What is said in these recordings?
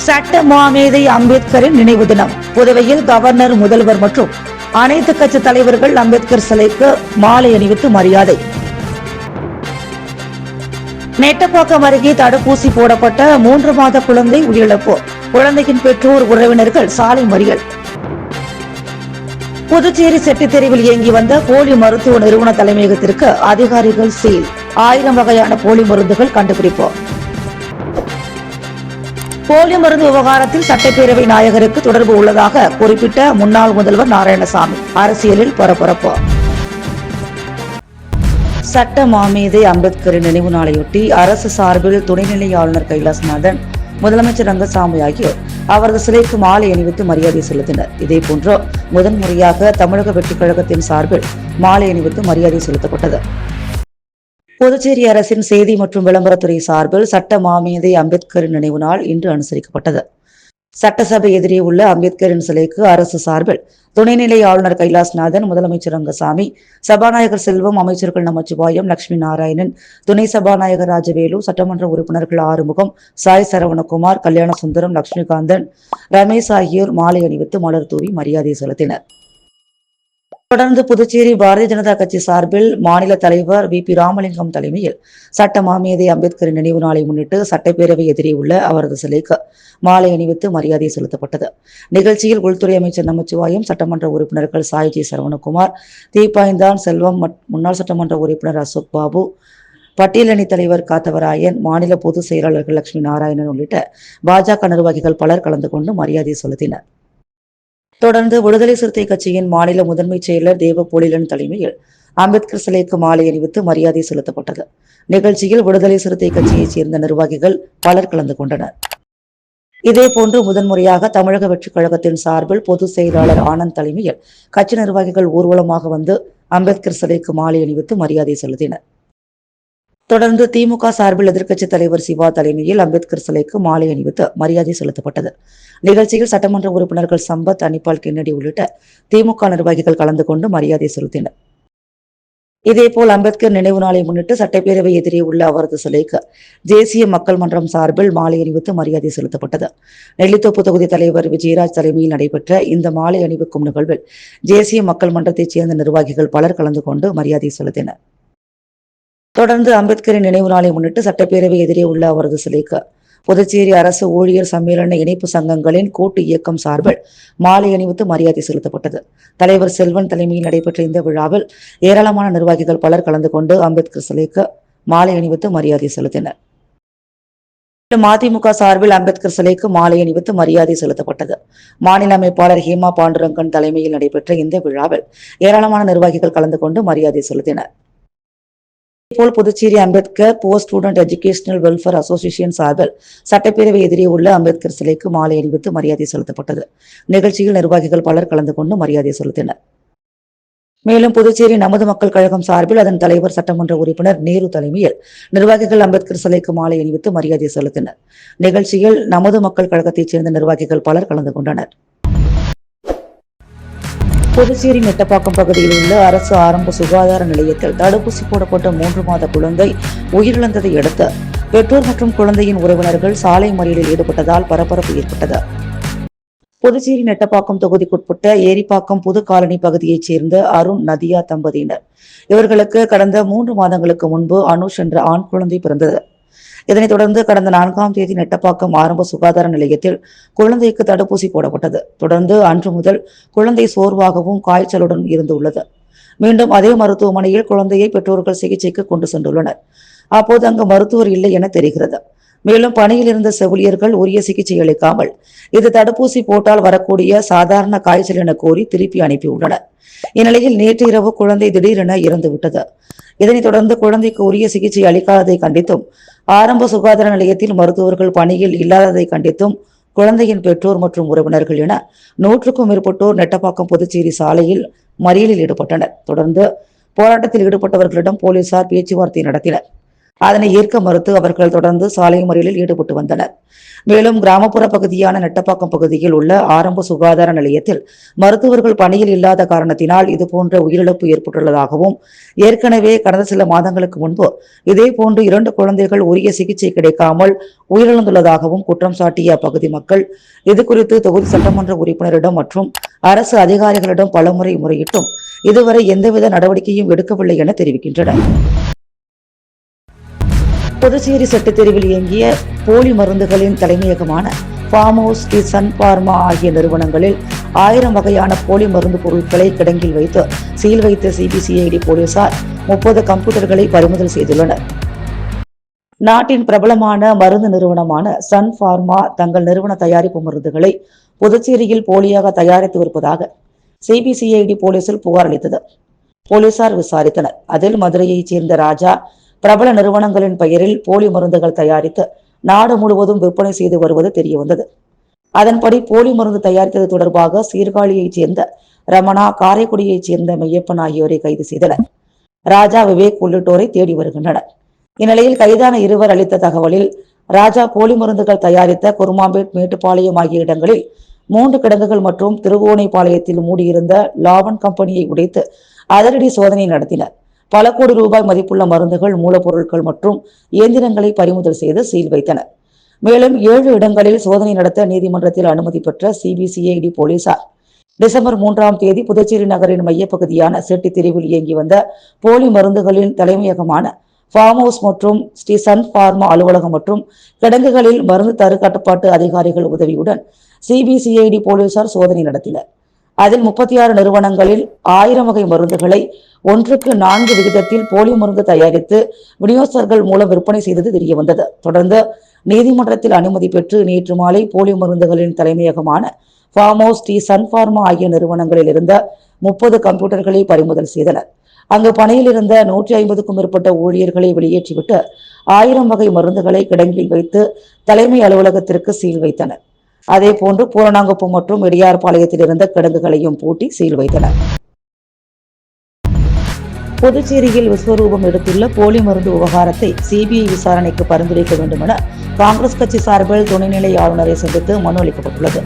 சட்ட மாமேதை அம்பேத்கரின் நினைவு தினம். புதுவையில் கவர்னர், முதல்வர் மற்றும் அனைத்து கட்சி தலைவர்கள் அம்பேத்கர் சிலைக்கு மாலை அணிவித்து மரியாதை. நெட்டப்பாக்கம் அருகே தடுப்பூசி போடப்பட்ட 3 மாத குழந்தை உயிரிழப்பு. குழந்தையின் பெற்றோர், உறவினர்கள் சாலை மறியல். புதுச்சேரி செட்டித்தெருவில் இயங்கி வந்த போலி மருத்துவ நிறுவன தலைமையகத்திற்கு அதிகாரிகள் சீல். 1000 வகையான போலி மருந்துகள் கண்டுபிடிப்பு. போலி மருந்து விவகாரத்தில் சட்டப்பேரவை நாயகருக்கு தொடர்பு உள்ளதாக குறிப்பிட்ட முன்னாள் முதல்வர் நாராயணசாமி. அரசியலில் பரபரப்பு. சட்ட மாமேதை அம்பேத்கரின் நினைவு நாளையொட்டி அரசு சார்பில் துணைநிலை ஆளுநர் கைலாசநாதன், முதலமைச்சர் ரங்கசாமி ஆகியோர் அவரது சிலைக்கு மாலை அணிவித்து மரியாதை செலுத்தினர். இதேபோன்று முதன்முறையாக தமிழக வெற்றிக் கழகத்தின் சார்பில் மாலை அணிவித்து மரியாதை செலுத்தப்பட்டது. புதுச்சேரி அரசின் செய்தி மற்றும் விளம்பரத்துறை சார்பில் சட்ட மாமேதை அம்பேத்கரின் நினைவு நாள் இன்று அனுசரிக்கப்பட்டது. சட்டசபை எதிரே உள்ள அம்பேத்கரின் சிலைக்கு அரசு சார்பில் துணைநிலை ஆளுநர் கைலாசநாதன், முதலமைச்சர் ரங்கசாமி, சபாநாயகர் செல்வம், அமைச்சர்கள் நமச்சிவாயம், லட்சுமி நாராயணன், துணை சபாநாயகர் ராஜவேலு, சட்டமன்ற உறுப்பினர்கள் ஆறுமுகம், சாய் சரவணகுமார், கல்யாணசுந்தரம், லட்சுமிகாந்தன், ரமேஷ் ஆகியோர் மாலை அணிவித்து மலர் தூவி மரியாதை செலுத்தினர். தொடர்ந்து புதுச்சேரி பாரதிய ஜனதா கட்சி சார்பில் மாநில தலைவர் வி. பி. ராமலிங்கம் தலைமையில் சட்ட மாமேதை அம்பேத்கரின் நினைவு நாளை முன்னிட்டு சட்டப்பேரவை எதிரே உள்ள அவரது சிலைக்கு மாலை அணிவித்து மரியாதை செலுத்தப்பட்டது. நிகழ்ச்சியில் உள்துறை அமைச்சர் நமச்சிவாயம், சட்டமன்ற உறுப்பினர்கள் சாய் ஜி. சரவணகுமார், தீபாய்ந்தான் செல்வம், முன்னாள் சட்டமன்ற உறுப்பினர் அசோக் பாபு, பட்டியலணி தலைவர் காத்தவராயன், மாநில பொதுச் செயலாளர்கள் லட்சுமி நாராயணன் உள்ளிட்ட பாஜக நிர்வாகிகள் பலர் கலந்து கொண்டு மரியாதை செலுத்தினர். தொடர்ந்து விடுதலை சிறுத்தை கட்சியின் மாநில முதன்மை செயலர் தேவபொழிலன் தலைமையில் அம்பேத்கர் சிலைக்கு மாலை அணிவித்து மரியாதை செலுத்தப்பட்டது. நிகழ்ச்சியில் விடுதலை சிறுத்தை கட்சியைச் சேர்ந்த நிர்வாகிகள் பலர் கலந்து கொண்டனர். இதேபோன்று முதன்முறையாக தமிழக வெற்றிக் கழகத்தின் சார்பில் பொதுச் செயலாளர் ஆனந்த் தலைமையில் கட்சி நிர்வாகிகள் ஊர்வலமாக வந்து அம்பேத்கர் சிலைக்கு மாலை அணிவித்து மரியாதை செலுத்தினர். தொடர்ந்து திமுக சார்பில் எதிர்க்கட்சித் தலைவர் சிவா தலைமையில் அம்பேத்கர் சிலைக்கு மாலை அணிவித்து மரியாதை செலுத்தப்பட்டது. நிகழ்ச்சியில் சட்டமன்ற உறுப்பினர்கள் சம்பத், அனிபால் கென்னடி உள்ளிட்ட திமுக நிர்வாகிகள் கலந்து கொண்டு மரியாதை செலுத்தினர். இதேபோல் அம்பேத்கர் நினைவு நாளை முன்னிட்டு சட்டப்பேரவை எதிரே உள்ள அவரது சிலைக்கு தேசிய மக்கள் மன்றம் சார்பில் மாலை அணிவித்து மரியாதை செலுத்தப்பட்டது. நெல்லித்தோப்பு தொகுதி தலைவர் விஜயராஜ் தலைமையில் நடைபெற்ற இந்த மாலை அணிவிக்கும் நிகழ்வில் தேசிய மக்கள் மன்றத்தைச் சேர்ந்த நிர்வாகிகள் பலர் கலந்து கொண்டு மரியாதை செலுத்தினர். தொடர்ந்து அம்பேத்கரின் நினைவு நாளை முன்னிட்டு சட்டப்பேரவை எதிரே உள்ள அவரது சிலைக்கு புதுச்சேரி அரசு ஊழியர் சம்மேளன இணைப்பு சங்கங்களின் கூட்டு இயக்கம் சார்பில் மாலை அணிவித்து மரியாதை செலுத்தப்பட்டது. தலைவர் செல்வன் தலைமையில் நடைபெற்ற இந்த விழாவில் ஏராளமான நிர்வாகிகள் பலர் கலந்து கொண்டு அம்பேத்கர் சிலைக்கு மாலை அணிவித்து மரியாதை செலுத்தினர். மதிமுக சார்பில் அம்பேத்கர் சிலைக்கு மாலை அணிவித்து மரியாதை செலுத்தப்பட்டது. மாநில அமைப்பாளர் ஹேமா பாண்டுரங்கன் தலைமையில் நடைபெற்ற இந்த விழாவில் ஏராளமான நிர்வாகிகள் கலந்து கொண்டு மரியாதை செலுத்தினர். இதேபோல் Puducherry Ambedkar post student educational welfare association சார்பில் சட்டப்பேரவை எதிரே உள்ள அம்பேத்கர் சிலைக்கு மாலை அணிவித்து மரியாதை செலுத்தப்பட்டது. நிகழ்ச்சியில் நிர்வாகிகள் பலர் கலந்து கொண்டு மரியாதை செலுத்தினர். மேலும் புதுச்சேரி நமது மக்கள் கழகம் சார்பில் அதன் தலைவர் சட்டமன்ற உறுப்பினர் நேரு தலைமையில் நிர்வாகிகள் அம்பேத்கர் சிலைக்கு மாலை அணிவித்து மரியாதை செலுத்தினர். நிகழ்ச்சியில் நமது மக்கள் கழகத்தைச் சேர்ந்த நிர்வாகிகள் பலர் கலந்து கொண்டனர். புதுச்சேரி நெட்டப்பாக்கம் பகுதியில் உள்ள அரசு ஆரம்ப சுகாதார நிலையத்தில் தடுப்பூசி போடப்பட்ட 3 மாத குழந்தை உயிரிழந்ததை அடுத்து பெற்றோர் மற்றும் குழந்தையின் உறவினர்கள் சாலை மறியலில் ஈடுபட்டதால் பரபரப்பு ஏற்பட்டது. புதுச்சேரி நெட்டப்பாக்கம் தொகுதிக்குட்பட்ட ஏரிப்பாக்கம் புது காலனி பகுதியைச் சேர்ந்த அருண், நதியா தம்பதியினர். இவர்களுக்கு கடந்த 3 மாதங்களுக்கு முன்பு அனுஷ் என்ற ஆண் குழந்தை பிறந்தது. இதனைத் தொடர்ந்து கடந்த 4ஆம் தேதி நெட்டப்பாக்கம் ஆரம்ப சுகாதார நிலையத்தில் குழந்தைக்கு தடுப்பூசி போடப்பட்டது. தொடர்ந்து அன்று முதல் குழந்தை சோர்வாகவும் காய்ச்சலுடன் இருந்துள்ளது. மீண்டும் அதே மருத்துவமனையில் குழந்தையை பெற்றோர்கள் சிகிச்சைக்கு கொண்டு சென்றுள்ளனர். அப்போது அங்கு மருத்துவர் இல்லை என தெரிகிறது. மேலும் பணியில் இருந்த செவிலியர்கள் உரிய சிகிச்சை அளிக்காமல் இது தடுப்பூசி போட்டால் வரக்கூடிய சாதாரண காய்ச்சல் என கோரி திருப்பி அனுப்பியுள்ளனர். இந்நிலையில் நேற்று இரவு குழந்தை திடீரென இறந்துவிட்டது. இதனைத் தொடர்ந்து குழந்தைக்கு உரிய சிகிச்சை அளிக்காததை கண்டித்தும், ஆரம்ப சுகாதார நிலையத்தில் மருத்துவர்கள் பணியில் இல்லாததை கண்டித்தும் குழந்தையின் பெற்றோர் மற்றும் உறவினர்கள் என 100க்கும் மேற்பட்டோர் நெட்டப்பாக்கம் புதுச்சேரி சாலையில் மறியலில் ஈடுபட்டனர். தொடர்ந்து போராட்டத்தில் ஈடுபட்டவர்களிடம் போலீசார் பேச்சுவார்த்தை நடத்தினர். அதனை ஏற்க மறுத்து அவர்கள் தொடர்ந்து சாலை மறியலில் ஈடுபட்டு வந்தனர். மேலும் கிராமப்புற பகுதியான நெட்டப்பாக்கம் பகுதியில் உள்ள ஆரம்ப சுகாதார நிலையத்தில் மருத்துவர்கள் பணியில் இல்லாத காரணத்தினால் இதுபோன்ற உயிரிழப்பு ஏற்பட்டுள்ளதாகவும், ஏற்கனவே கடந்த சில மாதங்களுக்கு முன்பு இதேபோன்று 2 குழந்தைகள் உரிய சிகிச்சை கிடைக்காமல் உயிரிழந்துள்ளதாகவும் குற்றம் சாட்டிய அப்பகுதி மக்கள் இதுகுறித்து தொகுதி சட்டமன்ற உறுப்பினரிடம் மற்றும் அரசு அதிகாரிகளிடம் பலமுறை முறையிட்டும் இதுவரை எந்தவித நடவடிக்கையும் எடுக்கவில்லை என தெரிவிக்கின்றனர். புதுச்சேரி சட்டத்தெருவில் இயங்கிய போலி மருந்துகளின் தலைமையகமான ஃபார்ம் ஹவுஸ், சன் பார்மா ஆகிய நிறுவனங்களில் 1000 வகையான போலி மருந்து பொருட்களை கிடங்கில் வைத்து சீல் வைத்த சிபிசிஐடி போலீசார் 30 கம்ப்யூட்டர்களை பறிமுதல் செய்துள்ளனர். நாட்டின் பிரபலமான மருந்து நிறுவனமான சன் பார்மா தங்கள் நிறுவன தயாரிப்பு மருந்துகளை புதுச்சேரியில் போலியாக தயாரித்து வருவதாக சிபிசிஐடி போலீசில் புகார் அளித்தது. போலீசார் விசாரித்தனர். அதில் மதுரையைச் சேர்ந்த ராஜா பிரபல நிறுவனங்களின் பெயரில் போலி மருந்துகள் தயாரித்து நாடு முழுவதும் விற்பனை செய்து வருவது தெரியவந்தது. அதன்படி போலி மருந்து தயாரித்தது தொடர்பாக சீர்காழியைச் சேர்ந்த ரமணா, காரைக்குடியைச் சேர்ந்த மெய்யப்பன் ஆகியோரை கைது செய்தனர். ராஜா, விவேக் உள்ளிட்டோரை தேடி வருகின்றனர். இந்நிலையில் கைதான இருவர் அளித்த தகவலில் ராஜா போலி மருந்துகள் தயாரித்த குருமாம்பேட், மேட்டுப்பாளையம் ஆகிய இடங்களில் 3 கிடங்குகள் மற்றும் திருவோணைப்பாளையத்தில் மூடியிருந்த லாவன் கம்பெனியை உடைத்து அதிரடி சோதனை நடத்தினர். பல கோடி ரூபாய் மதிப்புள்ள மருந்துகள், மூலப்பொருட்கள் மற்றும் இயந்திரங்களை பறிமுதல் செய்து சீல் வைத்தனர். மேலும் 7 இடங்களில் சோதனை நடத்த நீதிமன்றத்தில் அனுமதி பெற்ற சிபிசிஐடி போலீசார் டிசம்பர் 3ஆம் தேதி புதுச்சேரி நகரின் மையப்பகுதியான செட்டி தெருவில் இயங்கி வந்த போலி மருந்துகளின் தலைமையகமான ஃபார்ம் ஹவுஸ் மற்றும் ஸ்ரீ சன் பார்மா அலுவலகம் மற்றும் கிடங்குகளில் மருந்து தர கட்டுப்பாட்டு அதிகாரிகள் உதவியுடன் சிபிசிஐடி போலீசார் சோதனை நடத்தினர். அதில் 36 நிறுவனங்களில் 1000 வகை மருந்துகளை 1க்கு 4 விகிதத்தில் போலி மருந்து தயாரித்து விநியோகஸ்தர்கள் மூலம் விற்பனை செய்தது தெரியவந்தது. தொடர்ந்து நீதிமன்றத்தில் அனுமதி பெற்று நேற்று மாலை போலி மருந்துகளின் தலைமையகமான ஃபார்ம் ஹவுஸ், சன் பார்மா ஆகிய நிறுவனங்களில் இருந்த 30 கம்ப்யூட்டர்களை பறிமுதல் செய்தனர். அங்கு பணியில் இருந்த 150க்கும் மேற்பட்ட ஊழியர்களை வெளியேற்றிவிட்டு 1000 வகை மருந்துகளை கிடங்கில் வைத்து தலைமை அலுவலகத்திற்கு சீல் வைத்தனர். அதேபோன்று பூரணாங்குப்பம் மற்றும் இடியார்பாளையத்தில் இருந்த கிடங்குகளையும் பூட்டி சீல் வைத்தனர். புதுச்சேரியில் விஸ்வரூபம் எடுத்துள்ள போலி மருந்து விவகாரத்தை சிபிஐ விசாரணைக்கு பரிந்துரைக்க வேண்டும் என காங்கிரஸ் கட்சி சார்பில் துணைநிலை ஆளுநரை சந்தித்து மனு அளிக்கப்பட்டுள்ளது.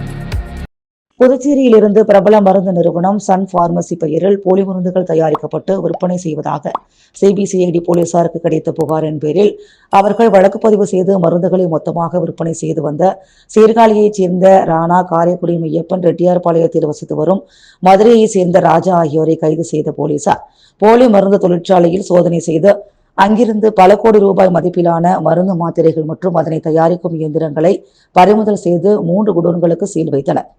புதுச்சேரியில் இருந்து பிரபல மருந்து நிறுவனம் சன் பார்மசி பெயரில் போலி மருந்துகள் தயாரிக்கப்பட்டு விற்பனை செய்வதாக சிபிசிஐடி போலீசாருக்கு கிடைத்த புகாரின் பேரில் அவர்கள் வழக்கு பதிவு செய்து மருந்துகளை மொத்தமாக விற்பனை செய்து வந்த சீர்காழியைச் சேர்ந்த ராணா, காரைக்குடி மெய்யப்பன், ரெட்டியார்பாளையத்தில் வசித்து வரும் மதுரையைச் சேர்ந்த ராஜா ஆகியோரை கைது செய்த போலீசார் போலி மருந்து தொழிற்சாலையில் சோதனை செய்து அங்கிருந்து பல கோடி ரூபாய் மதிப்பிலான மருந்து மாத்திரைகள் மற்றும் அதனை தயாரிக்கும் இயந்திரங்களை பறிமுதல் செய்து 3 குடோன்களுக்கு சீல் வைத்தனர்.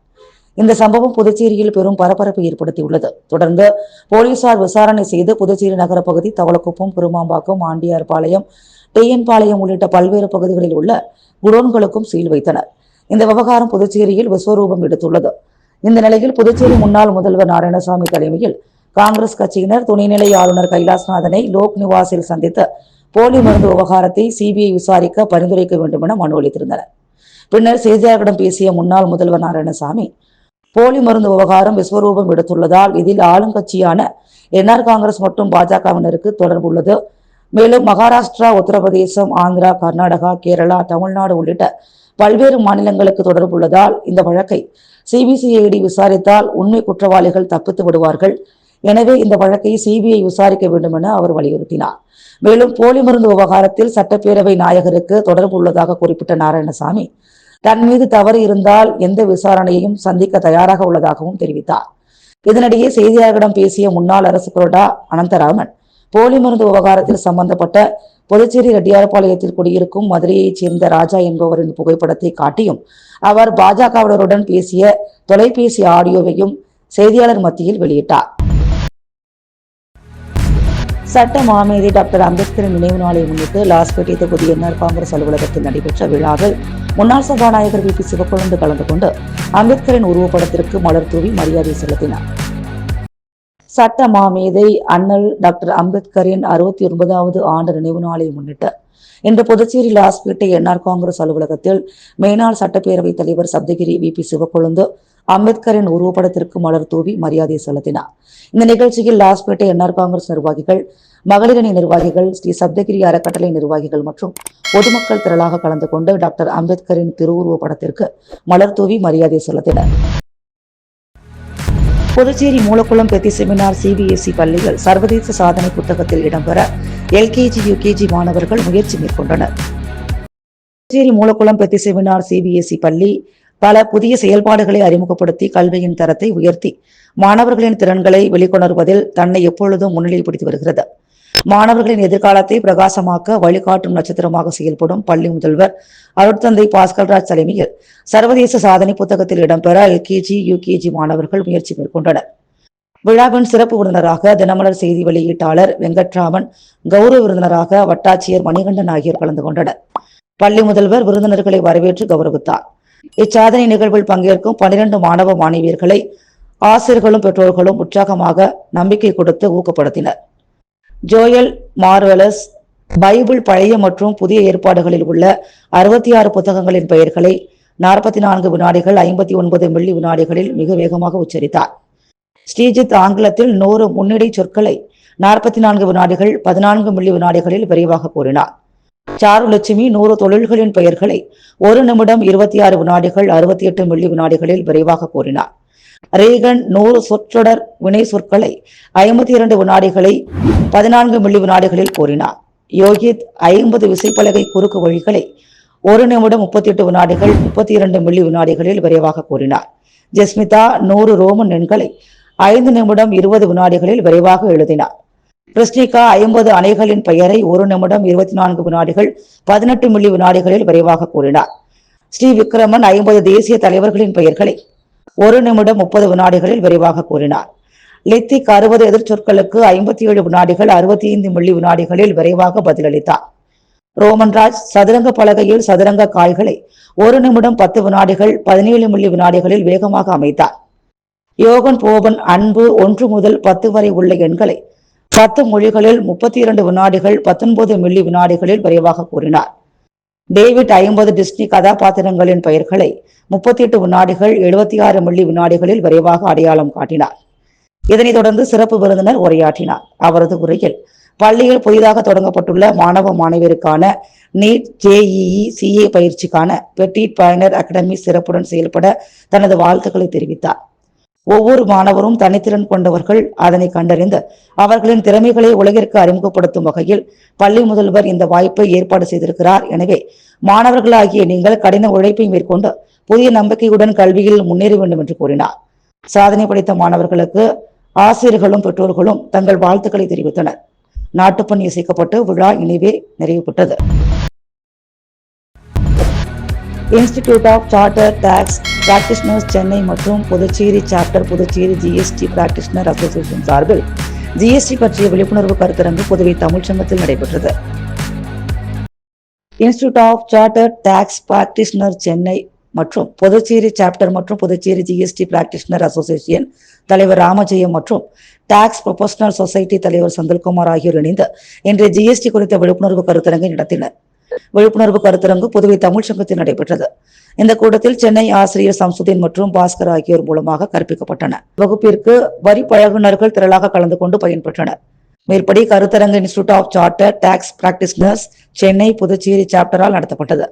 இந்த சம்பவம் புதுச்சேரியில் பெரும் பரபரப்பை ஏற்படுத்தியுள்ளது. தொடர்ந்து போலீசார் விசாரணை செய்து புதுச்சேரி நகர பகுதி, தவளக்குப்பம், குருமாம்பாக்கம், ஆண்டியார்பாளையம், டிஎன்பாளையம் உள்ளிட்ட பல்வேறு பகுதிகளில் உள்ள குடோன்களுக்கும் சீல் வைத்தனர். இந்த விவகாரம் புதுச்சேரியில் விஸ்வரூபம் எடுத்துள்ளது. இந்த நிலையில் புதுச்சேரி முன்னாள் முதல்வர் நாராயணசாமி தலைமையில் காங்கிரஸ் கட்சியினர் துணைநிலை ஆளுநர் கைலாஷ்நாதனை லோக் நிவாசில் சந்தித்து போலி மருந்து விவகாரத்தை சிபிஐ விசாரிக்க பரிந்துரைக்க வேண்டும் என மனு அளித்திருந்தனர். பின்னர் செய்தியாளர்களிடம் பேசிய முன்னாள் முதல்வர் நாராயணசாமி, போலி மருந்து விவகாரம் விஸ்வரூபம் எடுத்துள்ளதால் இதில் ஆளுங்கட்சியான என்ஆர் காங்கிரஸ் மற்றும் பாஜகவினருக்கு தொடர்பு உள்ளது. மேலும் மகாராஷ்டிரா, உத்தரப்பிரதேசம், ஆந்திரா, கர்நாடகா, கேரளா, தமிழ்நாடு உள்ளிட்ட பல்வேறு மாநிலங்களுக்கு தொடர்பு உள்ளதால் இந்த வழக்கை சிபிசிஐடி விசாரித்தால் உண்மை குற்றவாளிகள் தப்பித்து விடுவார்கள். எனவே இந்த வழக்கை சிபிஐ விசாரிக்க வேண்டும் என அவர் வலியுறுத்தினார். மேலும் போலி மருந்து விவகாரத்தில் சட்டப்பேரவை நாயகருக்கு தொடர்பு உள்ளதாக குறிப்பிட்ட நாராயணசாமி, தன் மீது தவறு இருந்தால் எந்த விசாரணையையும் சந்திக்க தயாராக உள்ளதாகவும் தெரிவித்தார். இதனிடையே செய்தியாளர்களிடம் பேசிய முன்னாள் அரசு கொறடா அனந்தராமன், போலி மருந்து விவகாரத்தில் சம்பந்தப்பட்ட புதுச்சேரி ரெட்டியார்பாளையத்தில் குடியிருக்கும் மதுரையைச் சேர்ந்த ராஜா என்பவரின் புகைப்படத்தை காட்டியும் அவர் பாஜகவினருடன் பேசிய தொலைபேசி ஆடியோவையும் செய்தியாளர் மத்தியில் வெளியிட்டார். சட்ட மாமேதை டாக்டர் அம்பேத்கரின் நினைவு நாளை முன்னிட்டு லாஸ்பேட்டை தொகுதி என்ஆர் காங்கிரஸ் அலுவலகத்தில் நடைபெற்ற விழாவில் முன்னாள் சபாநாயகர் வி.பி. சிவக்கொழுந்து கலந்து கொண்டு அம்பேத்கரின் உருவப்படத்திற்கு மலர் தூவி மரியாதை செலுத்தினார். சட்ட மாமேதை அண்ணல் டாக்டர் அம்பேத்கரின் 69வது ஆண்டு நினைவு நாளை முன்னிட்டு இன்று புதுச்சேரி லாஸ்பேட்டை என்ஆர் காங்கிரஸ் அலுவலகத்தில் மேனாள் சட்டப்பேரவைத் தலைவர் சப்தகிரி வி.பி. சிவக்கொழுந்து அம்பேத்கரின் உருவப்படத்திற்கு மலர் தூவி மரியாதை செலுத்தினார். இந்த நிகழ்ச்சியில் லாஸ்பேட்டை என்ஆர் காங்கிரஸ் நிர்வாகிகள், மகளிரணி நிர்வாகிகள், ஸ்ரீ சப்தகிரி அறக்கட்டளை நிர்வாகிகள் மற்றும் பொதுமக்கள் திரளாக கலந்து கொண்டு டாக்டர் அம்பேத்கரின் திருவுருவ படத்திற்கு மலர் தூவி மரியாதை செலுத்தினர். புதுச்சேரி மூலக்குளம் பெத்தி செமினார் CBSE பள்ளிகள் சர்வதேச சாதனை புத்தகத்தில் இடம்பெற LKG, UKG மாணவர்கள் முயற்சி மேற்கொண்டனர். புதுச்சேரி மூலக்குளம் பெத்தி செமினார் CBSE பள்ளி பல புதிய செயல்பாடுகளை அறிமுகப்படுத்தி கல்வியின் தரத்தை உயர்த்தி மாணவர்களின் திறன்களை வெளிக்கொணர்வதில் தன்னை எப்பொழுதும் முன்னிலைப்படுத்தி வருகிறது. மாணவர்களின் எதிர்காலத்தை பிரகாசமாக்க வழிகாட்டும் நட்சத்திரமாக செயல்படும் பள்ளி முதல்வர் அருட்தந்தை பாஸ்கர்ராஜ் தலைமையில் சர்வதேச சாதனை புத்தகத்தில் இடம்பெற LKG, UKG மாணவர்கள் முயற்சி மேற்கொண்டனர். விழாவின் சிறப்பு விருந்தினராக தினமலர் செய்தி வெளியீட்டாளர் வெங்கட்ராமன், கௌரவ விருந்தினராக வட்டாட்சியர் மணிகண்டன் ஆகியோர் கலந்து கொண்டனர். பள்ளி முதல்வர் விருந்தினர்களை வரவேற்று கௌரவித்தார். இச்சாதனை நிகழ்வில் பங்கேற்கும் 12 மாணவ மாணவியர்களை ஆசிரியர்களும் பெற்றோர்களும் உற்சாகமாக நம்பிக்கை கொடுத்து ஊக்கப்படுத்தினர். ஜோயல் மார்வெலஸ் பைபிள் பழைய மற்றும் புதிய ஏற்பாடுகளில் உள்ள 66 புத்தகங்களின் பெயர்களை 44 வினாடிகள் 59 மில்லி வினாடிகளில் மிக வேகமாக உச்சரித்தார். ஸ்ரீஜித் ஆங்கிலத்தில் 100 முன்னிடை சொற்களை 44 வினாடிகள் 14 மில்லி வினாடிகளில் விரைவாக கூறினார். சாருலட்சுமி 100 தொழில்களின் பெயர்களை 1 நிமிடம் 26 வினாடிகள் 68 மில்லி வினாடிகளில் விரைவாக கூறினார். ரேகன் 100 சொற்றொடர் வினை சொற்களை 52 வினாடிகளை 14 மில்லி வினாடிகளில் கூறினார். யோகித் 50 விசைப்பலகை குறுக்கு வழிகளை 1 நிமிடம் 38 வினாடிகள் 32 மில்லி வினாடிகளில் விரைவாக கூறினார். ஜெஸ்மிதா 100 ரோமன் எண்களை 5 நிமிடம் 20 வினாடிகளில் விரைவாக எழுதினார். கிருஷ்ணிகா 50 அணைகளின் பெயரை 1 நிமிடம் 24 வினாடிகள் 18 மில்லி வினாடிகளில் விரைவாக கூறினார். ஸ்ரீ விக்ரமன் 50 தேசிய தலைவர்களின் பெயர்களை 1 நிமிடம் 30 வினாடிகளில் விரைவாக கூறினார். லித்திக் 60 எதிர்ச்சொற்களுக்கு 57 வினாடிகள் 65 மில்லி வினாடிகளில் விரைவாக பதிலளித்தார். ரோமன்ராஜ் சதுரங்க பலகையில் சதுரங்க காய்களை 1 நிமிடம் 10 வினாடிகள் 17 மில்லி வினாடிகளில் வேகமாக அமைத்தார். யோகன் போபன் அன்பு 1 முதல் 10 வரை உள்ள எண்களை 10 மொழிகளில் 32 வினாடிகள் 19 மில்லி வினாடிகளில் விரைவாக கூறினார். டேவிட் 50 டிஸ்னி கதாபாத்திரங்களின் பெயர்களை 38 வினாடிகள் 76 மில்லி வினாடிகளில் விரைவாக அடையாளம் காட்டினார். இதனைத் தொடர்ந்து சிறப்பு விருந்தினர் உரையாற்றினார். அவரது உரையில் பள்ளியில் புதிதாக தொடங்கப்பட்டுள்ள மாணவ மாணவியருக்கான நீட், JEE, CA பயிற்சிக்கான பெட்டிட் பயனர் அகாடமி சிறப்புடன் செயல்பட தனது வாழ்த்துக்களை தெரிவித்தார். ஒவ்வொரு மாணவரும் தனித்திறன் கொண்டவர்கள். அதனை கண்டறிந்து அவர்களின் திறமைகளை உலகிற்கு அறிமுகப்படுத்தும் வகையில் பள்ளி முதல்வர் இந்த வாய்ப்பை ஏற்பாடு செய்திருக்கிறார். எனவே மாணவர்களாகிய நீங்கள் கடின உழைப்பை மேற்கொண்டு புதிய நம்பிக்கையுடன் கல்வியில் முன்னேற வேண்டும் என்று கூறினார். சாதனை படைத்த மாணவர்களுக்கு ஆசிரியர்களும் பெற்றோர்களும் தங்கள் வாழ்த்துக்களை தெரிவித்தனர். நாட்டுப்பண் இசைக்கப்பட்டு விழா இனிவே நிறைவு பெற்றது. Institute of charter tax practitioners Chennai மற்றும் Puducherry chapter Puducherry GST practitioner association சார்பில் GST பற்றிய விழிப்புணர்வு கருத்தரங்கு புதுவை தமிழ்ச்சங்கத்தில் நடைபெற்றது. Institute of charter tax practitioner Chennai மற்றும் புதுச்சேரி சாப்டர் மற்றும் புதுச்சேரி GST பிராக்டிஷனர் அசோசியேஷன் தலைவர் ராமஜெயம் மற்றும் டாக்ஸ் ப்ரொபஷனல் சொசைட்டி தலைவர் செந்தில்குமார் ஆகியோர் இணைந்து இன்றைய GST குறித்த விழிப்புணர்வு கருத்தரங்கை நடத்தினர். விழிப்புணர்வு கருத்தரங்கு புதுவை தமிழ்ச்சங்கத்தில் நடைபெற்றது. இந்த கூட்டத்தில் சென்னை ஆசிரியர் சம்சுதீன் மற்றும் பாஸ்கர் ஆகியோர் மூலமாக கற்பிக்கப்பட்டன. வகுப்பிற்கு வரி பழகுனர்கள் திரளாக கலந்து கொண்டு பயன்பெற்றனர். மேற்படி கருத்தரங்கு institute of charter tax practitioners Chennai Puducherry சாப்டரால் நடத்தப்பட்டது.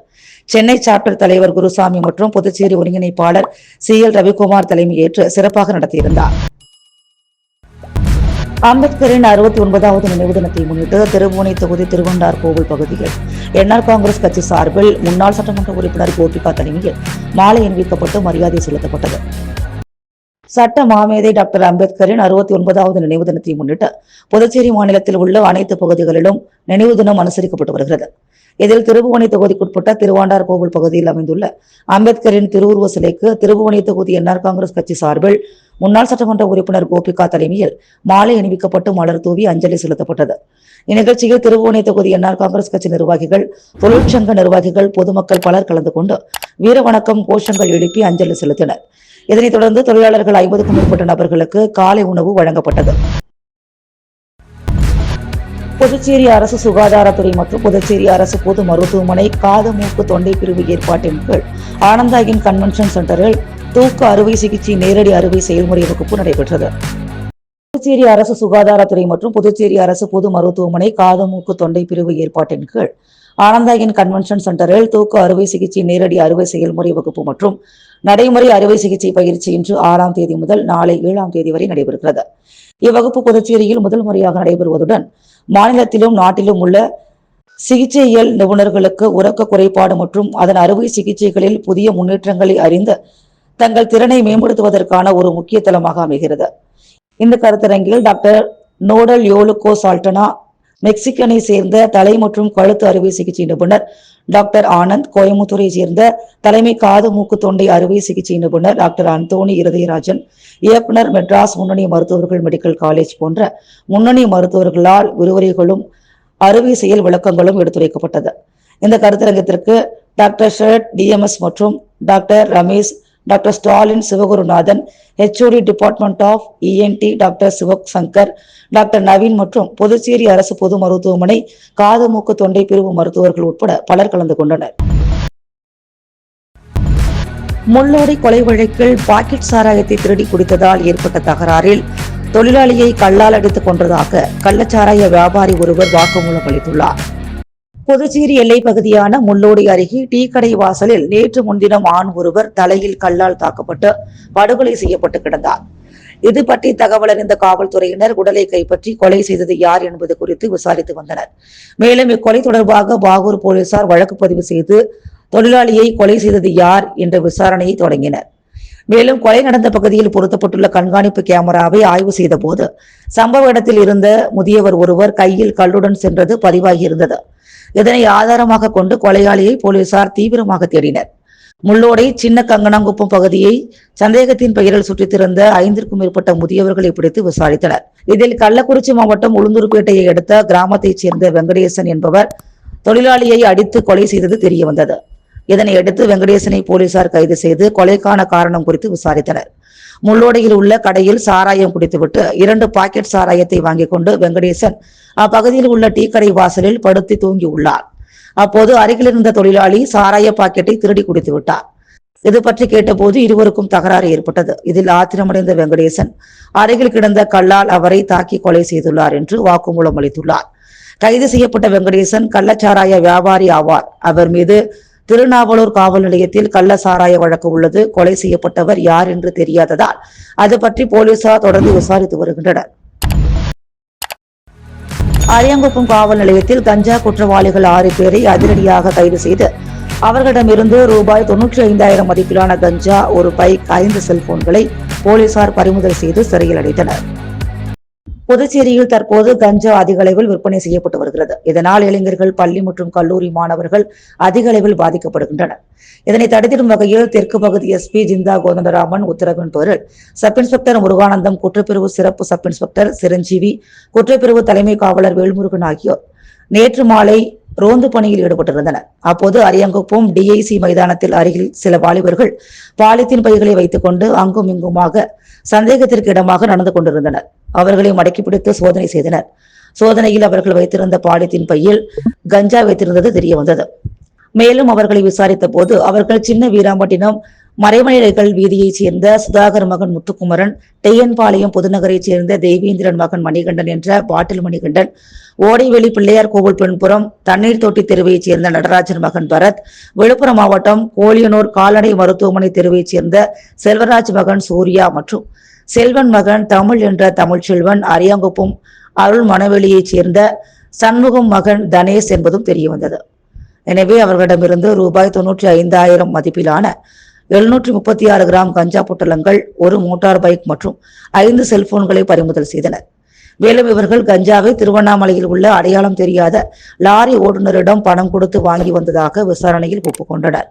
சென்னை சாப்டர் தலைவர் குருசாமி மற்றும் புதுச்சேரி ஒருங்கிணைப்பாளர் CL ரவிக்குமார் தலைமையேற்று சிறப்பாக நடத்தியிருந்தார். அம்பேத்கரின் 69வது நினைவு தினத்தை முன்னிட்டு திருபுவனை தொகுதி திருவண்டார் கோவில் பகுதியில் NR காங்கிரஸ் கட்சி சார்பில் முன்னாள் சட்டமன்ற உறுப்பினர் கோபிகா தலைமையில் மாலை அணிவிக்கப்பட்டு மரியாதை செலுத்தப்பட்டது. சட்ட மாமேதை டாக்டர் அம்பேத்கரின் 69வது நினைவு தினத்தை முன்னிட்டு புதுச்சேரி மாநிலத்தில் உள்ள அனைத்து பகுதிகளிலும் நினைவு தினம் அனுசரிக்கப்பட்டு வருகிறது. இதில் திருபுவனை தொகுதிக்குட்பட்ட திருவாண்டார் கோவில் பகுதியில் அமைந்துள்ள அம்பேத்கரின் திருவுருவ சிலைக்கு திருபுவனை தொகுதி NR காங்கிரஸ் கட்சி சார்பில் முன்னாள் சட்டமன்ற உறுப்பினர் கோபிகா தலைமையில் மாலை அணிவிக்கப்பட்டு மலர் தூவி அஞ்சலி செலுத்தப்பட்டது. இந்நிகழ்ச்சியில் திருபுவனை தொகுதி NR காங்கிரஸ் கட்சி நிர்வாகிகள், தொழிற்சங்க நிர்வாகிகள், பொதுமக்கள் பலர் கலந்து கொண்டு வீர வணக்கம் கோஷங்கள் எழுப்பி அஞ்சலி செலுத்தினர். இதனைத் தொடர்ந்து தொழிலாளர்கள் 50க்கும் மேற்பட்ட நபர்களுக்கு காலை உணவு வழங்கப்பட்டது. புதுச்சேரி அரசு சுகாதாரத்துறை மற்றும் புதுச்சேரி அரசு பொது மருத்துவமனை காது மூக்கு தொண்டை பிரிவு ஏற்பாட்டின் கீழ் ஆனந்தாயின் கன்வென்ஷன் சென்டரில் தூக்க அறுவை சிகிச்சை நேரடி அறுவை செயல்முறை வகுப்பு நடைபெற்றது. புதுச்சேரி அரசு சுகாதாரத்துறை மற்றும் புதுச்சேரி அரசு பொது மருத்துவமனை காது மூக்கு தொண்டை பிரிவு ஏற்பாட்டின் கீழ் ஆனந்தாயன் கன்வென்ஷன் சென்டரில் தூக்க அறுவை சிகிச்சை நேரடி அறுவை செயல்முறை வகுப்பு மற்றும் நடைமுறை அறுவை சிகிச்சை பயிற்சி இன்று 6ஆம் தேதி முதல் நாளை 7ஆம் தேதி வரை நடைபெறுகிறது. இவ்வகுப்பு புதுச்சேரியில் முதல் முறையாக நடைபெறுவதுடன் மாநிலத்திலும் நாட்டிலும் உள்ள சிகிச்சையியல் நிபுணர்களுக்கு உறக்க குறைபாடு மற்றும் அதன் அறுவை சிகிச்சைகளில் புதிய முன்னேற்றங்களை அறிந்து தங்கள் திறனை மேம்படுத்துவதற்கான ஒரு முக்கிய தளமாக அமைகிறது. இந்த கருத்தரங்கில் டாக்டர் நோடல் யோலுகோ சால்டனா, மெக்சிகனை சேர்ந்த தலை மற்றும் கழுத்து அறுவை சிகிச்சை நிபுணர் டாக்டர் ஆனந்த், கோயம்புத்தூரை சேர்ந்த தலைமை காது மூக்கு தொண்டை அறுவை சிகிச்சை நிபுணர் டாக்டர் அந்தோணி இருதயராஜன், இயக்குனர், மெட்ராஸ் முன்னணி மருத்துவர்கள் மெடிக்கல் காலேஜ் போன்ற முன்னணி மருத்துவர்களால் விரிவுரைகளும் அறுவை செயல் விளக்கங்களும் எடுத்துரைக்கப்பட்டது. இந்த கருத்தரங்கத்திற்கு டாக்டர் ஷரட் டிஎம்எஸ் மற்றும் doctor Ramesh, doctor Stalin Sivagurunathan, HOD department of ENT doctor Sivak Shankar, doctor Naveen மற்றும் புதுச்சேரி அரசு பொது மருத்துவமனை காது மூக்கு தொண்டை பிரிவு மருத்துவர்கள் உட்பட பலர் கலந்து கொண்டனர். முள்ளோடை கொலை வழக்கில் பாக்கெட் சாராயத்தை திருடி குடித்ததால் ஏற்பட்ட தகராறில் தொழிலாளியை கல்லால் அடித்துக் கொன்றதாக கள்ளச்சாராய வியாபாரி ஒருவர் வாக்குமூலம் அளித்துள்ளார். புதுச்சேரி எல்லை பகுதியான முள்ளோடி அருகே டீ கடை வாசலில் நேற்று முன்தினம் ஆண் ஒருவர் தலையில் கல்லால் தாக்கப்பட்டு படுகொலை செய்யப்பட்டு கிடந்தார். இது பற்றி தகவல் அறிந்த காவல்துறையினர் உடலை கைப்பற்றி கொலை செய்தது யார் என்பது குறித்து விசாரித்து வந்தனர். மேலும் இக்கொலை தொடர்பாக பாகூர் போலீசார் வழக்கு பதிவு செய்து தொழிலாளியை கொலை செய்தது யார் என்ற விசாரணையை தொடங்கினர். மேலும் கொலை நடந்த பகுதியில் பொருத்தப்பட்டுள்ள கண்காணிப்பு கேமராவை ஆய்வு செய்த போது சம்பவ இடத்தில் இருந்த முதியவர் ஒருவர் கையில் கல்லுடன் சென்றது பதிவாகியிருந்தது. இதனை ஆதாரமாக கொண்டு கொலையாளியை போலீசார் தீவிரமாக தேடினர். முள்ளோடை சின்ன கங்கனாங்குப்பம் பகுதியை சந்தேகத்தின் பெயரில் சுற்றித்திருந்த 5க்கும் மேற்பட்ட முதியவர்களை பிடித்து விசாரித்தனர். இதில் கள்ளக்குறிச்சி மாவட்டம் உளுந்தூர்பேட்டையை அடுத்த கிராமத்தைச் சேர்ந்த வெங்கடேசன் என்பவர் தொழிலாளியை அடித்து கொலை செய்தது தெரியவந்தது. இதனையடுத்து வெங்கடேசனை போலீசார் கைது செய்து கொலைக்கான காரணம் குறித்து விசாரித்தனர். முள்ளோடையில் உள்ள கடையில் சாராயம் குடித்துவிட்டு 2 பாக்கெட் சாராயத்தை வாங்கிக் கொண்டு வெங்கடேசன் அப்பகுதியில் உள்ள டீ கடை வாசலில் படுத்து தூங்கியுள்ளார். அப்போது அருகில் இருந்த தொழிலாளி சாராய பாக்கெட்டை திருடி குடித்து விட்டார். இது பற்றி கேட்டபோது இருவருக்கும் தகராறு ஏற்பட்டது. இதில் ஆத்திரமடைந்த வெங்கடேசன் அருகில் கிடந்த கல்லால் அவரை தாக்கி கொலை செய்துள்ளார் என்று வாக்குமூலம் அளித்துள்ளார். கைது செய்யப்பட்ட வெங்கடேசன் கள்ளச்சாராய வியாபாரி ஆவார். அவர் மீது திருநாவலூர் காவல் நிலையத்தில் கள்ள சாராய வழக்கு உள்ளது. கொலை செய்யப்பட்டவர் யார் என்று தெரியாததால் அது பற்றி போலீசார் தொடர்ந்து விசாரித்து வருகின்றனர். அரியாங்குப்பம் காவல் நிலையத்தில் கஞ்சா குற்றவாளிகள் 6 பேரை அதிரடியாக கைது செய்து அவர்களிடமிருந்து ரூபாய் 95,000 மதிப்பிலான கஞ்சா, ஒரு பைக், 5 செல்போன்களை போலீசார் பறிமுதல் செய்து சிறையில் அடைத்தனர். புதுச்சேரியில் தற்போது கஞ்சா அதிக அளவில் விற்பனை செய்யப்பட்டு வருகிறது. இதனால் இளைஞர்கள், பள்ளி மற்றும் கல்லூரி மாணவர்கள் அதிக அளவில் பாதிக்கப்படுகின்றனர். இதனை தடுத்திடும் வகையில் தெற்கு பகுதி SP ஜிந்தா கோதண்டராமன் உத்தரவின் பேரில் சப் இன்ஸ்பெக்டர் முருகானந்தம், குற்றப்பிரிவு சிறப்பு சப் இன்ஸ்பெக்டர் சிரஞ்சீவி, குற்றப்பிரிவு தலைமை காவலர் வேல்முருகன் ஆகியோர் நேற்று மாலை ரோந்து பணியில் ஈடுபட்டிருந்தனர். அப்போது அரியாங்குப்பம் DIC மைதானத்தில் அருகில் சில வாலிபர்கள் பாலித்தீன் பைகளை வைத்துக் கொண்டு அங்கும் இங்குமாக சந்தேகத்திற்கு இடமாக நடந்து கொண்டிருந்தனர். அவர்களை மடக்கி பிடித்து சோதனை செய்தனர். சோதனையில் அவர்கள் வைத்திருந்த பாலித்தீன் பையில் கஞ்சா வைத்திருந்தது தெரியவந்தது. மேலும் அவர்களை விசாரித்த போது அவர்கள் சின்ன வீராம்பட்டினம் மறைமலைகள் வீதியைச் சேர்ந்த சுதாகர் மகன் முத்துக்குமரன், டெய்யன்பாளையம் புதுநகரைச் சேர்ந்த தேவேந்திரன் மகன் மணிகண்டன் என்ற பாட்டில் மணிகண்டன், ஓடைவெளி பிள்ளையார் கோவில் பின்புறம் தண்ணீர் தொட்டி தெருவைச் சேர்ந்த நடராஜன் மகன் பரத், விழுப்புரம் மாவட்டம் கோலியனூர் கால்நடை மருத்துவமனை தெருவைச் சேர்ந்த செல்வராஜ் மகன் சூர்யா மற்றும் செல்வன் மகன் தமிழ் என்ற தமிழ்ச்செல்வன், அரியாங்குப்பம் அருள் மணவெளியைச் சேர்ந்த சண்முகம் மகன் தனேஷ் என்பதும் தெரியவந்தது. எனவே அவர்களிடமிருந்து ரூபாய் 95,000 மதிப்பிலான 736 கிராம் கஞ்சா பொட்டலங்கள், ஒரு மோட்டார் பைக் மற்றும் 5 செல்போன்களை பறிமுதல் செய்தனர். மேலும் இவர்கள் கஞ்சாவை திருவண்ணாமலையில் உள்ள அடையாளம் தெரியாத லாரி ஓட்டுநரிடம் பணம் கொடுத்து வாங்கி வந்ததாக விசாரணையில் ஒப்புக்கொண்டனர்.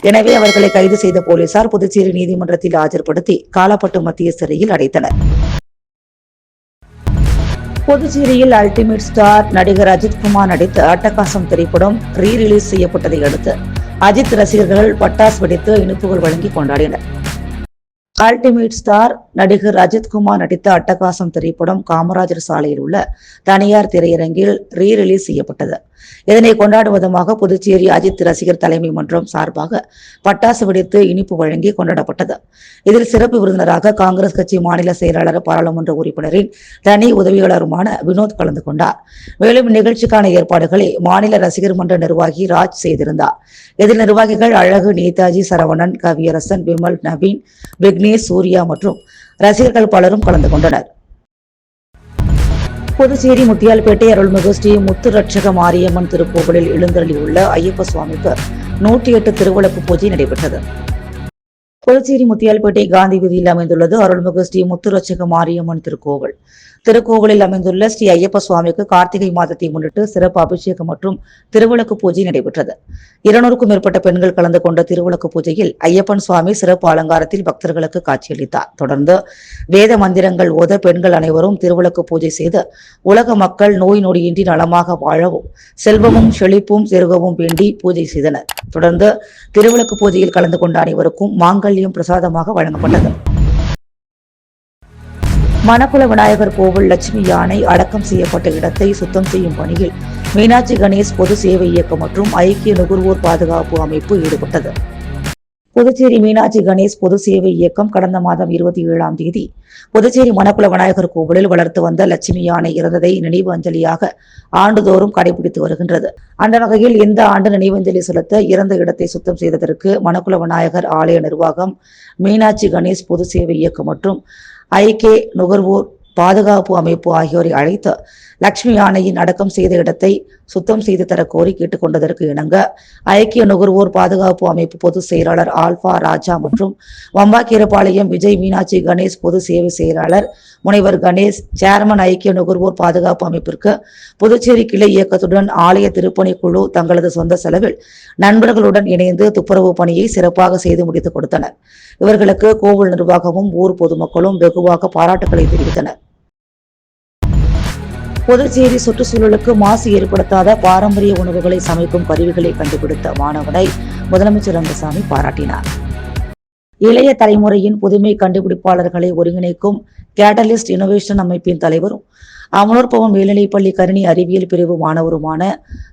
எனவே அவர்களை கைது செய்த போலீசார் புதுச்சேரி நீதிமன்றத்தில் ஆஜர்படுத்தி காலாப்பட்டு மத்திய சிறையில் அடைத்தனர். புதுச்சேரியில் அல்டிமேட் ஸ்டார் நடிகர் அஜித்குமார் நடித்த அட்டகாசம் திரைப்படம் ரீ-ரிலீஸ் செய்யப்பட்டதை அடுத்து அஜித் ரசிகர்கள் பட்டாசு வெடித்து இனிப்புகள் வழங்கி கொண்டாடினர். அல்டிமேட் ஸ்டார் நடிகர் அஜித்குமார் நடித்த அட்டகாசம் திரைப்படம் காமராஜர் சாலையில் உள்ள தனியார் திரையரங்கில் ரீரிலீஸ் செய்யப்பட்டது. இதனை கொண்டாடும் விதமாக புதுச்சேரி அஜித் ரசிகர் தலைமை மன்றம் சார்பாக பட்டாசு வெடித்து இனிப்பு வழங்கி கொண்டாடப்பட்டது. இதில் சிறப்பு விருந்தினராக காங்கிரஸ் கட்சி மாநில செயலாளர், பாராளுமன்ற உறுப்பினரின் தனி உதவியாளருமான வினோத் கலந்து கொண்டார். மேலும் இந்நிகழ்ச்சிக்கான ஏற்பாடுகளை மாநில ரசிகர் மன்ற நிர்வாகி ராஜ் செய்திருந்தார். இதில் நிர்வாகிகள் அழகு, நேதாஜி, சரவணன், கவியரசன், விமல், நவீன், விக்னேஷ், சூர்யா மற்றும் ரசிகர்கள் பலரும் கலந்து கொண்டனர். புதுச்சேரி முத்தியால்பேட்டை அருள்மிகு ஸ்ரீ முத்துரட்சக மாரியம்மன் திருக்கோவிலில் எழுந்தருளியுள்ள ஐயப்ப சுவாமிக்கு 108 திருவிளக்கு பூஜை நடைபெற்றது. புதுச்சேரி முத்தியால்பேட்டை காந்தி வீதியில் அமைந்துள்ளது அருள்மிகு ஸ்ரீ முத்துரட்சக மாரியம்மன் திருக்கோவில். திருக்கோவிலில் அமைந்துள்ள ஸ்ரீ ஐயப்ப சுவாமிக்கு கார்த்திகை மாதத்தை முன்னிட்டு சிறப்பு அபிஷேகம் மற்றும் திருவிளக்கு பூஜை நடைபெற்றது. 200க்கும் மேற்பட்ட பெண்கள் கலந்து கொண்ட திருவிளக்கு பூஜையில் ஐயப்பன் சுவாமி சிறப்பு அலங்காரத்தில் பக்தர்களுக்கு காட்சியளித்தார். தொடர்ந்து வேத மந்திரங்கள் ஓத பெண்கள் அனைவரும் திருவிளக்கு பூஜை செய்து உலக மக்கள் நோய் நொடியின்றி நலமாக வாழவும் செல்வமும் செழிப்பும் செருகவும் வேண்டி பூஜை செய்தனர். தொடர்ந்து திருவிளக்கு பூஜையில் கலந்து கொண்ட அனைவருக்கும் மாங்கல்யம் பிரசாதமாக வழங்கப்பட்டது. மணக்குள விநாயகர் கோவில் லட்சுமி யானை அடக்கம் செய்யப்பட்ட இடத்தை சுத்தம் செய்யும் பணியில் மீனாட்சி கணேஷ் பொது சேவை இயக்கம் மற்றும் ஐக்கிய நுகர்வோர் பாதுகாப்பு அமைப்பு ஈடுபட்டது. புதுச்சேரி மீனாட்சி கணேஷ் பொது சேவை இயக்கம் கடந்த மாதம் 27ஆம் தேதி புதுச்சேரி மணக்குள விநாயகர் கோவிலில் வளர்த்து வந்த லட்சுமி யானை இறந்ததை நினைவு அஞ்சலியாக ஆண்டுதோறும் கடைபிடித்து வருகின்றது. அந்த வகையில் இந்த ஆண்டு நினைவஞ்சலி செலுத்த இறந்த இடத்தை சுத்தம் செய்ததற்கு மணக்குள விநாயகர் ஆலய நிர்வாகம், மீனாட்சி கணேஷ் பொது சேவை இயக்கம் மற்றும் ஐக்கிய நுகர்வோர் பாதுகாப்பு அமைப்பு ஆகியோரை அழைத்து லட்சுமி யானையின் அடக்கம் செய்த இடத்தை சுத்தம் செய்து தர கோரி கேட்டுக்கொண்டதற்கு இணங்க ஐக்கிய நுகர்வோர் பாதுகாப்பு அமைப்பு பொதுச் செயலாளர் ஆல்பா ராஜா மற்றும் வம்பாக்கீரபாளையம் விஜய் மீனாட்சி கணேஷ் பொது சேவை செயலாளர் முனைவர் கணேஷ், சேர்மன் ஐக்கிய நுகர்வோர் பாதுகாப்பு அமைப்பிற்கு புதுச்சேரி கிளை இயக்கத்துடன் ஆலய திருப்பணி குழு தங்களது சொந்த செலவில் நண்பர்களுடன் இணைந்து துப்புரவு பணியை சிறப்பாக செய்து முடித்துக் கொடுத்தனர். இவர்களுக்கு கோவில் நிர்வாகமும் ஊர் பொதுமக்களும் வெகுவாக பாராட்டுக்களை தெரிவித்தனர். புதுச்சேரி சுற்றுச்சூழலுக்கு மாசு ஏற்படுத்தாத பாரம்பரிய உணவுகளை சமைக்கும் கருவிகளை கண்டுபிடித்த மாணவனை முதலமைச்சர் ரங்கசாமி பாராட்டினார். இளைய தலைமுறையின் புதுமை கண்டுபிடிப்பாளர்களை ஒருங்கிணைக்கும் கேட்டலிஸ்ட் இனோவேஷன் அமைப்பின் தலைவரும் அமலோற்பவம் மேல்நிலைப்பள்ளி கணினி அறிவியல் பிரிவு மாணவருமான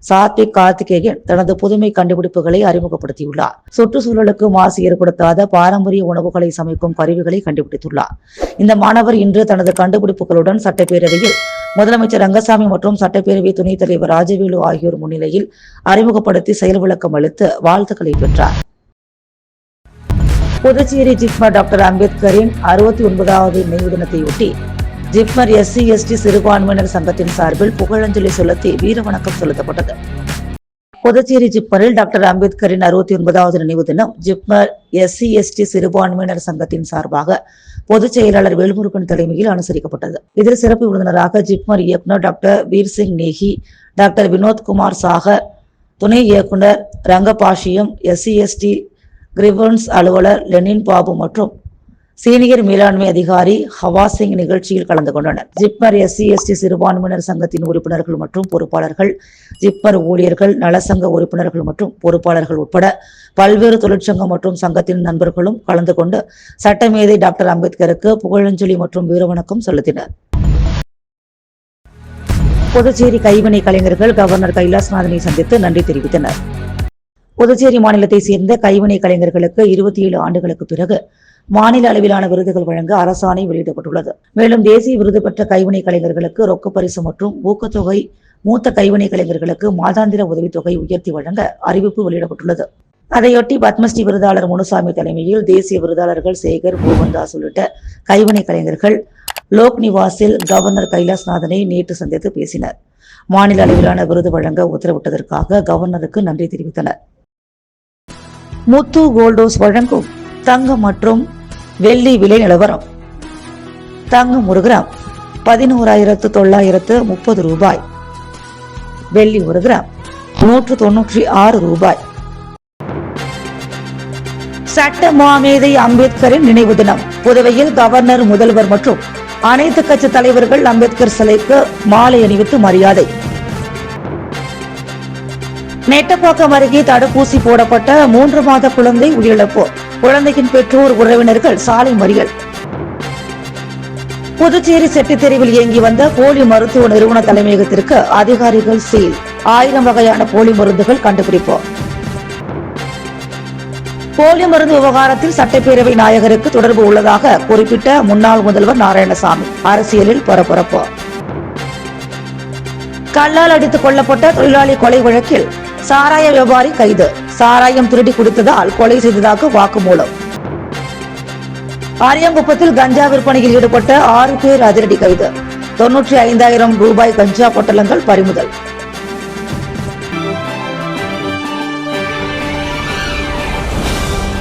சாத்விக் கார்த்திகேயன் தனது புதுமை கண்டுபிடிப்புகளை அறிமுகப்படுத்தியுள்ளார். சுற்றுச்சூழலுக்கு மாசு ஏற்படுத்தாத பாரம்பரிய உணவுகளை சமைக்கும் கருவிகளை கண்டுபிடித்துள்ளார். இந்த மாணவர் இன்று தனது கண்டுபிடிப்புகளுடன் சட்டப்பேரவையில் முதலமைச்சர் ரங்கசாமி மற்றும் சட்டப்பேரவை துணைத் தலைவர் ராஜவேலு ஆகியோர் முன்னிலையில் அறிமுகப்படுத்தி செயல் விளக்கம் அளித்து வாழ்த்துக்களை பெற்றார். புதுச்சேரி ஜிப்மர் டாக்டர் அம்பேத்கரின் 69வது நினைவு தினத்தையொட்டி ஜிப்மர் SC/ST சிறுபான்மையினர் சங்கத்தின் சார்பில் புகழஞ்சலி செலுத்தி வீரவணக்கம் செலுத்தப்பட்டது. புதுச்சேரி ஜிப்மரில் டாக்டர் அம்பேத்கரின் 69வது நினைவு தினம் ஜிப்மர் SC/ST சிறுபான்மையினர் சங்கத்தின் சார்பாக பொதுச் செயலாளர் வேல்முருகன் தலைமையில் அனுசரிக்கப்பட்டது. இதில் சிறப்பு விருந்தினராக ஜிப்மர் இயக்குநர் டாக்டர் வீர்சிங் நேகி, டாக்டர் வினோத்குமார் சாகர், துணை இயக்குநர் ரங்கபாஷியம், SC/ST கிரிவன்ஸ் அலுவலர் லெனின் பாபு மற்றும் சீனியர் மேலாண்மை அதிகாரி ஹவாசிங் நிகழ்ச்சியில் கலந்து கொண்டனர். ஜிப்மர் SC/ST சிறுபான்மையினர் சங்கத்தின் உறுப்பினர்கள் மற்றும் பொறுப்பாளர்கள், ஜிப்மர் ஊழியர்கள், நலசங்க உறுப்பினர்கள் மற்றும் பொறுப்பாளர்கள் உட்பட பல்வேறு தொழிற்சங்கம் மற்றும் சங்கத்தின் நண்பர்களும் கலந்து கொண்டு சட்டமேதை டாக்டர் அம்பேத்கருக்கு புகழஞ்சலி மற்றும் வீரவணக்கம் செலுத்தினர். புதுச்சேரி கைவினை கலைஞர்கள் கவர்னர் கைலாசநாதனை சந்தித்து நன்றி தெரிவித்தனர். புதுச்சேரி மாநிலத்தை சேர்ந்த கைவினை கலைஞர்களுக்கு 27 ஆண்டுகளுக்கு பிறகு மாநில அளவிலான விருதுகள் வழங்க அரசாணை வெளியிடப்பட்டுள்ளது. மேலும் தேசிய விருது பெற்ற கைவினை கலைஞர்களுக்கு ரொக்க பரிசு மற்றும் ஊக்கத்தொகை, மூத்த கைவினை கலைஞர்களுக்கு மாதாந்திர உதவித்தொகை உயர்த்தி வழங்க அறிவிப்பு வெளியிடப்பட்டுள்ளது. அதையொட்டி பத்மஸ்ரீ விருதாளர் முனுசாமி தலைமையில் தேசிய விருதாளர்கள் சேகர், மோகன்தாஸ் உள்ளிட்ட கைவினை கலைஞர்கள் லோக் நிவாசில் கவர்னர் கைலாசநாதனை நேற்று சந்தித்து பேசினர். மாநில அளவிலான விருது வழங்க உத்தரவிட்டதற்காக கவர்னருக்கு நன்றி தெரிவித்தனர். முத்து கோல்டோஸ் வழங்கும் தங்கம் மற்றும் வெள்ளி விலை நிலவரம். தங்கம் 1 கிராம் 11,930 ரூபாய், வெள்ளி 1 கிராம் 196 ரூபாய். சட்ட மாமேதை அம்பேத்கரின் நினைவு தினம். புதுவையில் கவர்னர், முதல்வர் மற்றும் அனைத்து கட்சி தலைவர்கள் அம்பேத்கர் சிலைக்கு மாலை அணிவித்து மரியாதை. நெட்டப்பாக்கம் அருகே தடுப்பூசி போடப்பட்ட 3 மாத குழந்தை உயிரிழப்பு. குழந்தையின் பெற்றோர், உறவினர்கள் சாலை மறியல். புதுச்சேரி செட்டித்தெருவில் இயங்கி வந்த போலி மருத்துவ நிறுவன தலைமையகத்திற்கு அதிகாரிகள் சீல். 1000 வகையான போலி மருந்துகள் கண்டுபிடிப்பு. போலி மருந்து விவகாரத்தில் சட்டப்பேரவை நாயகருக்கு தொடர்பு உள்ளதாக குறிப்பிட்ட முன்னாள் முதல்வர் நாராயணசாமி அரசியலில் பரபரப்பு. கல்லால் அடித்துக் கொல்லப்பட்ட தொழிலாளி கொலை வழக்கில் சாராய வியாபாரி கைது. சாராயம் திருடி குடித்ததால் கொலை செய்ததாக வாக்குமூலம். அரியாங்குப்பத்தில் கஞ்சா விற்பனையில் ஈடுபட்ட 6 பேர் அதிரடி கைது. 95,000 ரூபாய் கஞ்சா பொட்டலங்கள் பறிமுதல்.